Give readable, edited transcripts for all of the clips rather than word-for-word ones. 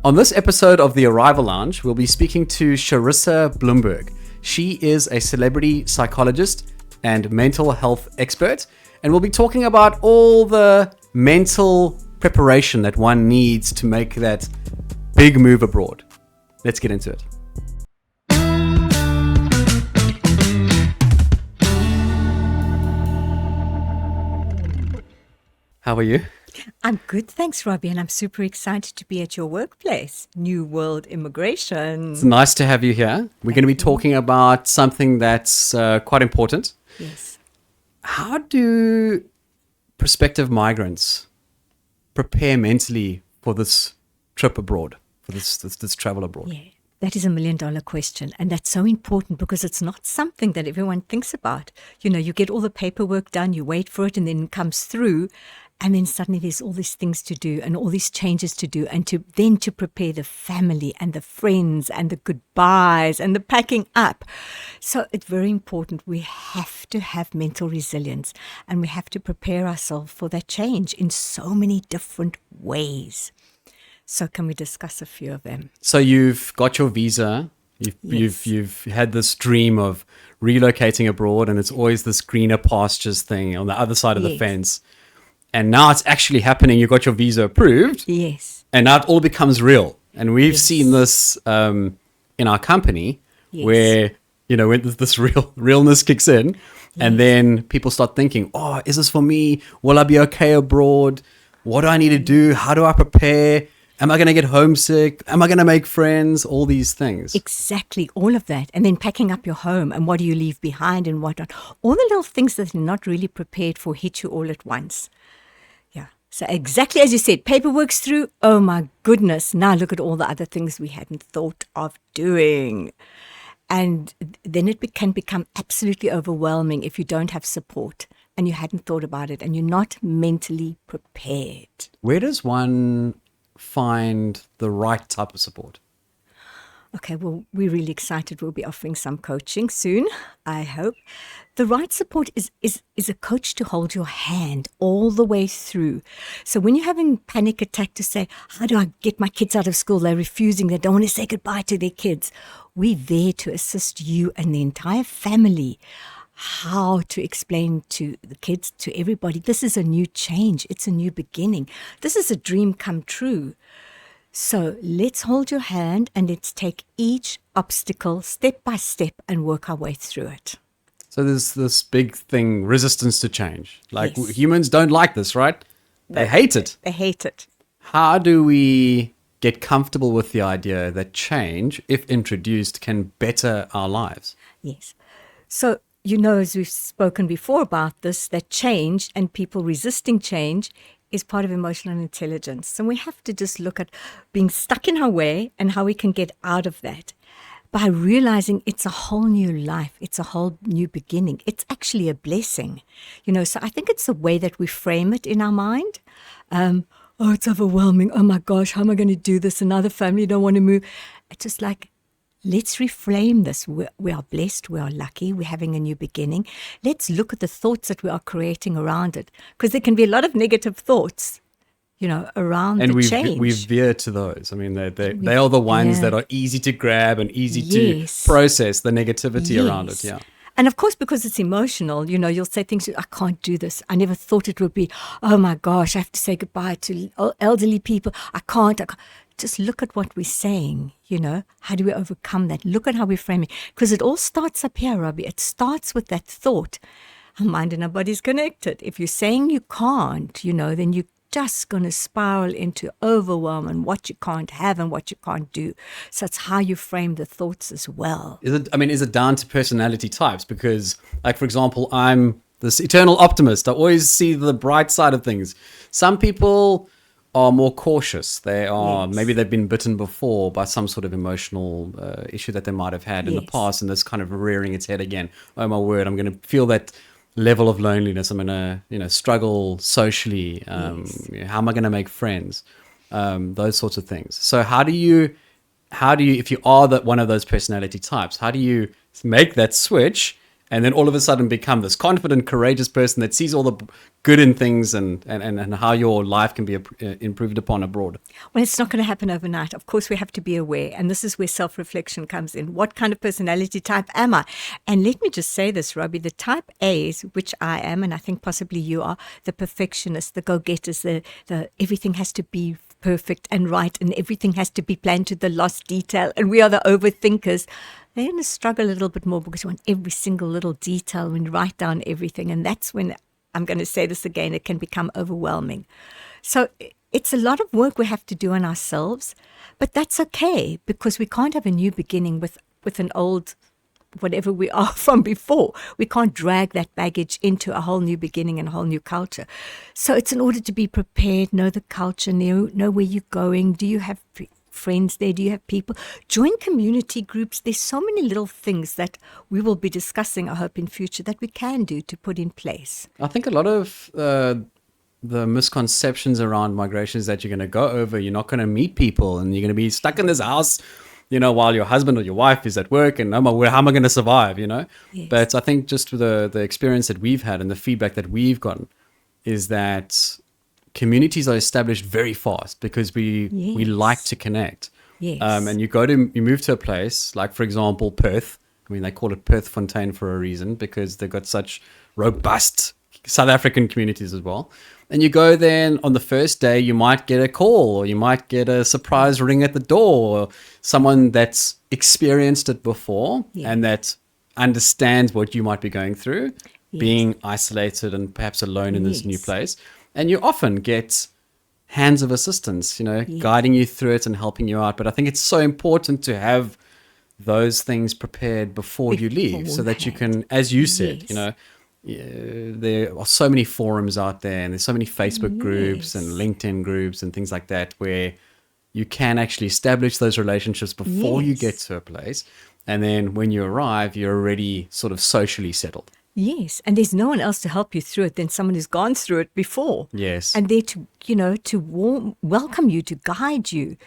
On this episode of The Arrival Lounge, we'll be speaking to Charissa Bloomberg. She is a celebrity psychologist and mental health expert, and we'll be talking about all the mental preparation that one needs to make that big move abroad. Let's get into it. How are you? I'm good, thanks, Robbie, and I'm super excited to be at your workplace, New World Immigration. It's nice to have you here. We're going to be talking about something that's quite important. Yes. How do prospective migrants prepare mentally for this trip abroad, for this travel abroad? Yeah, that is $1 million question, and that's so important because it's not something that everyone thinks about. You know, you get all the paperwork done, you wait for it, and then it comes through. And then suddenly there's all these things to do and all these changes to do, and to prepare the family and the friends and the goodbyes and the packing up. So it's very important. We have to have mental resilience, and we have to prepare ourselves for that change in so many different ways. So can we discuss a few of them? So you've got your visa. You've had this dream of relocating abroad, and it's always this greener pastures thing on the other side of the fence. And now it's actually happening. You got your visa approved. Yes. And now it all becomes real. And we've seen this in our company where, you know, when this realness kicks in, and then people start thinking, oh, is this for me? Will I be okay abroad? What do I need to do? How do I prepare? Am I going to get homesick? Am I going to make friends? All these things. Exactly, all of that. And then packing up your home and what do you leave behind and what not. All the little things that you're not really prepared for hit you all at once. So exactly as you said, paperwork's through. Oh my goodness. Now look at all the other things we hadn't thought of doing. And then it can become absolutely overwhelming if you don't have support and you hadn't thought about it and you're not mentally prepared. Where does one find the right type of support? Okay, well, we're really excited. We'll be offering some coaching soon, I hope. The right support is a coach to hold your hand all the way through. So when you're having a panic attack to say, how do I get my kids out of school? They're refusing. They don't want to say goodbye to their kids. We're there to assist you and the entire family how to explain to the kids, to everybody, this is a new change. It's a new beginning. This is a dream come true. So let's hold your hand and let's take each obstacle step by step and work our way through it. So there's this big thing, resistance to change. Like humans don't like this, right? They hate it. They hate it. How do we get comfortable with the idea that change, if introduced, can better our lives? Yes. So, you know, as we've spoken before about this, that change and people resisting change is part of emotional intelligence. So we have to just look at being stuck in our way and how we can get out of that by realizing it's a whole new life. It's a whole new beginning. It's actually a blessing, you know. So I think it's the way that we frame it in our mind. Oh, it's overwhelming. Oh my gosh, how am I going to do this? Another family don't want to move. It's just like, let's reframe this. We are blessed. We are lucky. We're having a new beginning. Let's look at the thoughts that we are creating around it, because there can be a lot of negative thoughts, you know, around the change. And we veer to those. I mean, they are the ones that are easy to grab and easy to process the negativity around it. Yeah. And of course, because it's emotional, you know, you'll say things, I can't do this. I never thought it would be, oh my gosh, I have to say goodbye to elderly people. I can't. Just look at what we're saying, you know. How do we overcome that? Look at how we frame it. Because it all starts up here, Robbie. It starts with that thought. Our mind and our body's connected. If you're saying you can't, you know, then you're just going to spiral into overwhelm and what you can't have and what you can't do. So it's how you frame the thoughts as well. Is it down to personality types? Because, like, for example, I'm this eternal optimist. I always see the bright side of things. Some people are more cautious. They are, maybe they've been bitten before by some sort of emotional issue that they might have had in the past, and this kind of rearing its head again. Oh my word, I'm going to feel that level of loneliness. I'm going to, you know, struggle socially. How am I going to make friends? Those sorts of things. So how do you, if you are one of those personality types, how do you make that switch and then all of a sudden become this confident, courageous person that sees all the good in things and how your life can be improved upon abroad? Well, it's not going to happen overnight. Of course, we have to be aware. And this is where self-reflection comes in. What kind of personality type am I? And let me just say this, Robbie, the type A's, which I am, and I think possibly you are, the perfectionists, the go-getters, the everything has to be perfect and right, and everything has to be planned to the last detail. And we are the overthinkers. They're going to struggle a little bit more because you want every single little detail and write down everything. And that's when, I'm going to say this again, it can become overwhelming. So it's a lot of work we have to do on ourselves, but that's okay because we can't have a new beginning with an old, whatever we are from before. We can't drag that baggage into a whole new beginning and a whole new culture. So it's in order to be prepared, know the culture, know where you're going. Do you have friends there? Do you have people? Join community groups. There's so many little things that we will be discussing, I hope, in future that we can do to put in place. I think a lot of the misconceptions around migration is that you're going to go over, you're not going to meet people, and you're going to be stuck in this house, while your husband or your wife is at work, and how am I going to survive, Yes. But I think just the experience that we've had and the feedback that we've gotten is that communities are established very fast because we like to connect. Yes. And you move to a place like, for example, Perth. I mean, they call it Perth Fontaine for a reason because they've got such robust South African communities as well. And you go there, and on the first day, you might get a call, or you might get a surprise ring at the door, or someone that's experienced it before and that understands what you might be going through, being isolated and perhaps alone in this new place. And you often get hands of assistance, guiding you through it and helping you out. But I think it's so important to have those things prepared before you leave so that you can, as you said, there are so many forums out there, and there's so many Facebook groups and LinkedIn groups and things like that where you can actually establish those relationships before you get to a place. And then when you arrive, you're already sort of socially settled. Yes, and there's no one else to help you through it than someone who's gone through it before. Yes. And there to welcome you, to guide you,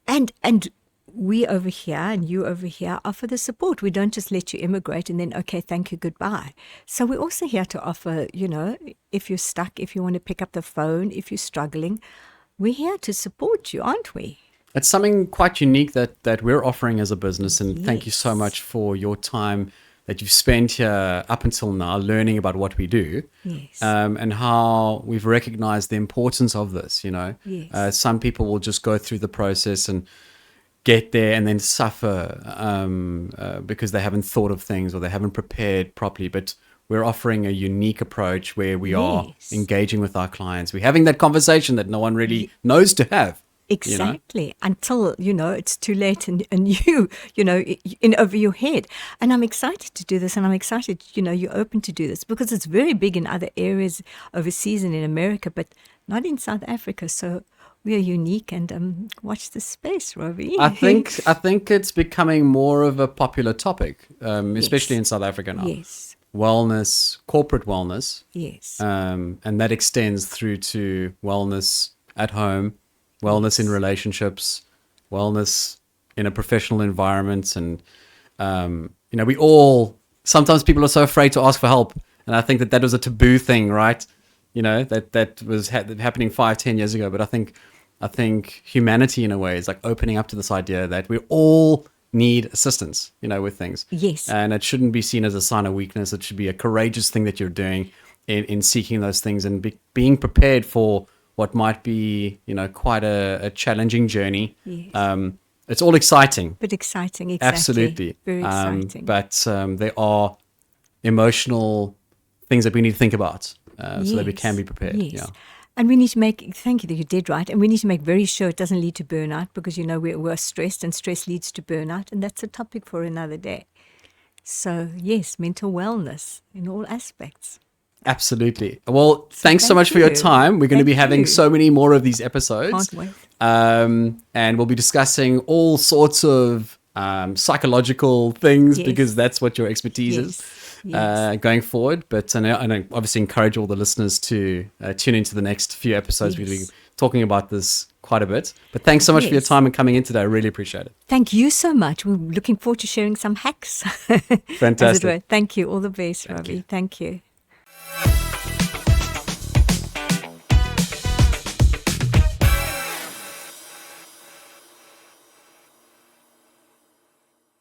and we over here and you over here offer the support. We don't just let you immigrate and then, okay, thank you, goodbye. So we're also here to offer, if you're stuck, if you want to pick up the phone, if you're struggling, we're here to support you, aren't we? It's something quite unique that we're offering as a business. And thank you so much for your time that you've spent here up until now learning about what we do, and how we've recognized the importance of this. Some people will just go through the process and get there and then suffer because they haven't thought of things or they haven't prepared properly. But we're offering a unique approach where we are engaging with our clients. We're having that conversation that no one really knows to have. Exactly. Until, it's too late and you, in over your head. And I'm excited to do this, and I'm excited, you're open to do this because it's very big in other areas overseas and in America, but not in South Africa. So we are unique, and watch this space, Robbie. I think it's becoming more of a popular topic, especially in South Africa now. Yes. Wellness, corporate wellness. Yes. And that extends through to wellness at home, wellness in relationships, wellness in a professional environment. And, we all, sometimes people are so afraid to ask for help. And I think that was a taboo thing, right? That was happening 5-10 years ago. But I think humanity in a way is like opening up to this idea that we all need assistance, with things. Yes. And it shouldn't be seen as a sign of weakness. It should be a courageous thing that you're doing in seeking those things and being prepared for what might be, quite a challenging journey. Yes. It's all exciting. But exciting, exactly. Absolutely. Very exciting. But there are emotional things that we need to think about so that we can be prepared. Yes. Yeah. And we need to thank you that you did right, and we need to make very sure it doesn't lead to burnout because, we're stressed and stress leads to burnout, and that's a topic for another day. So, yes, mental wellness in all aspects. Absolutely. Well, thanks so much for your time. We're going to be having so many more of these episodes. Can't wait. And we'll be discussing all sorts of psychological things because that's what your expertise is going forward. But and I obviously encourage all the listeners to tune into the next few episodes. We'll be talking about this quite a bit. But thanks so much for your Yes. time and coming in today. I really appreciate it. Thank you so much. We're looking forward to sharing some hacks. As it Fantastic. were. Thank you. All the best, Robbie. Thank you.